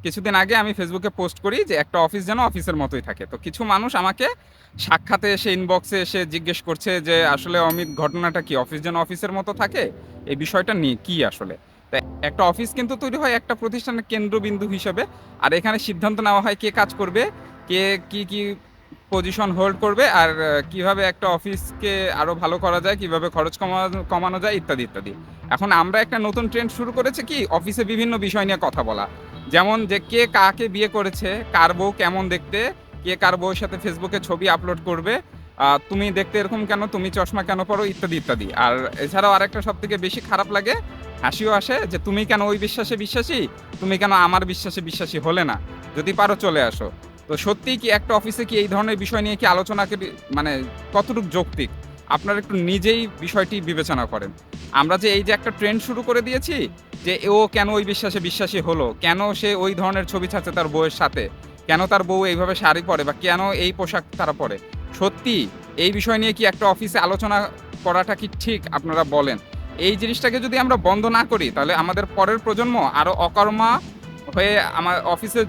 কিছুদিন আগে আমি ফেসবুকে পোস্ট করি যে একটা অফিস যেন অফিসের মতোই থাকে। তো কিছু মানুষ আমাকে সাক্ষাতে এসে ইনবক্সে এসে জিজ্ঞেস করছে যে, "আসলে অমিত ঘটনাটা কি? অফিস যেন অফিসের মতো থাকে? এই বিষয়টা নিয়ে কি আসলে?" তো একটা অফিস কিন্তু তৈরি হয় একটা প্রতিষ্ঠানের কেন্দ্রবিন্দু হিসেবে। আর এখানে সিদ্ধান্ত নেওয়া হয় কে কাজ করবে, কে কি পজিশন হোল্ড করবে, আর কিভাবে একটা অফিসকে আরো ভালো করা যায়, কিভাবে খরচ কমানো যায় ইত্যাদি, ইত্যাদি। এখন আমরা একটা নতুন ট্রেন্ড শুরু করেছি কি অফিসে বিভিন্ন বিষয় নিয়ে কথা বলা। যেমন যে কে কাকে বিয়ে করেছে, কার বউ কেমন দেখতে, কে কার বউয়ের সাথে ফেসবুকে ছবি আপলোড করবে, তুমি দেখতে এরকম কেন, তুমি চশমা কেন পরো ইত্যাদি, ইত্যাদি। আর এছাড়াও আরেকটা সবথেকে বেশি খারাপ লাগে, হাসিও আসে যে তুমি কেন ওই বিশ্বাসে বিশ্বাসী, তুমি কেন আমার বিশ্বাসে বিশ্বাসী হলে না? যদি পারো চলে আসো। তো সত্যিই কি একটা অফিসে কি এই ধরনের বিষয় নিয়ে কি আলোচনা মানে কতটুকু যৌক্তিক? আপনারা একটু নিজেই বিষয়টি বিবেচনা করেন। আমরা যে এই যে একটা ট্রেন্ড শুরু করে দিয়েছি যে ও কেন ওই বিশ্বাসে বিশ্বাসী হলো? কেন সে ওই ধরনের ছবি ছাড়ছে তার বউয়ের সাথে? কেন তার বউ এইভাবে শাড়ি পরে বা কেন এই পোশাক তারা পরে? সত্যি এই বিষয় নিয়ে কি একটা অফিসে আলোচনা করাটা কি ঠিক? আপনারা বলেন। এই জিনিসটাকে যদি আমরা বন্ধ না করি তাহলে আমাদের পরের প্রজন্ম আরো অকর্মা হয়ে আমার অফিসে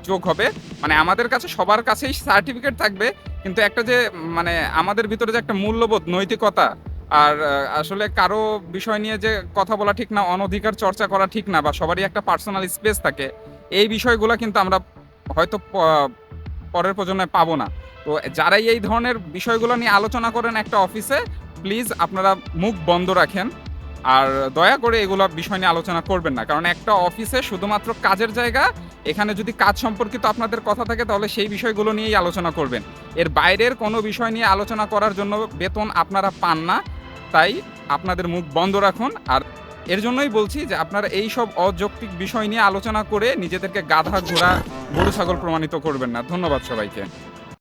যোগ হবে। মানে আমাদের কাছে সবার কাছেই সার্টিফিকেট থাকবে। কিন্তু একটা যে মানে আমাদের ভিতরে যে একটা মূল্যবোধ, নৈতিকতা আর আসলে কারো বিষয় নিয়ে যে কথা বলা ঠিক না, অনধিকার চর্চা করা ঠিক না বা সবারই একটা পার্সোনাল স্পেস থাকে। এই বিষয়গুলা কিন্তু আমরা হয়তো পরের প্রজন্মে পাবো না। তো যারাই এই ধরনের বিষয়গুলো নিয়ে আলোচনা করেন একটা অফিসে, প্লিজ আপনারা মুখ বন্ধ রাখেন। আর দয়া করে এগুলা বিষয় নিয়ে আলোচনা করবেন না। কারণ একটা অফিসে শুধুমাত্র কাজের জায়গা। এখানে যদি কাজ সম্পর্কিত আপনাদের কথা থাকে তাহলে সেই বিষয়গুলো নিয়েই আলোচনা করবেন। এর বাইরের কোনো বিষয় নিয়ে আলোচনা করার জন্য বেতন আপনারা পান না। তাই আপনাদের মুখ বন্ধ রাখুন। আর এর জন্যই বলছি যে আপনারা এইসব অযৌক্তিক বিষয় নিয়ে আলোচনা করে নিজেদেরকে গাধা, ঘোড়া, গরু, ছাগল প্রমাণিত করবেন না। ধন্যবাদ সবাইকে।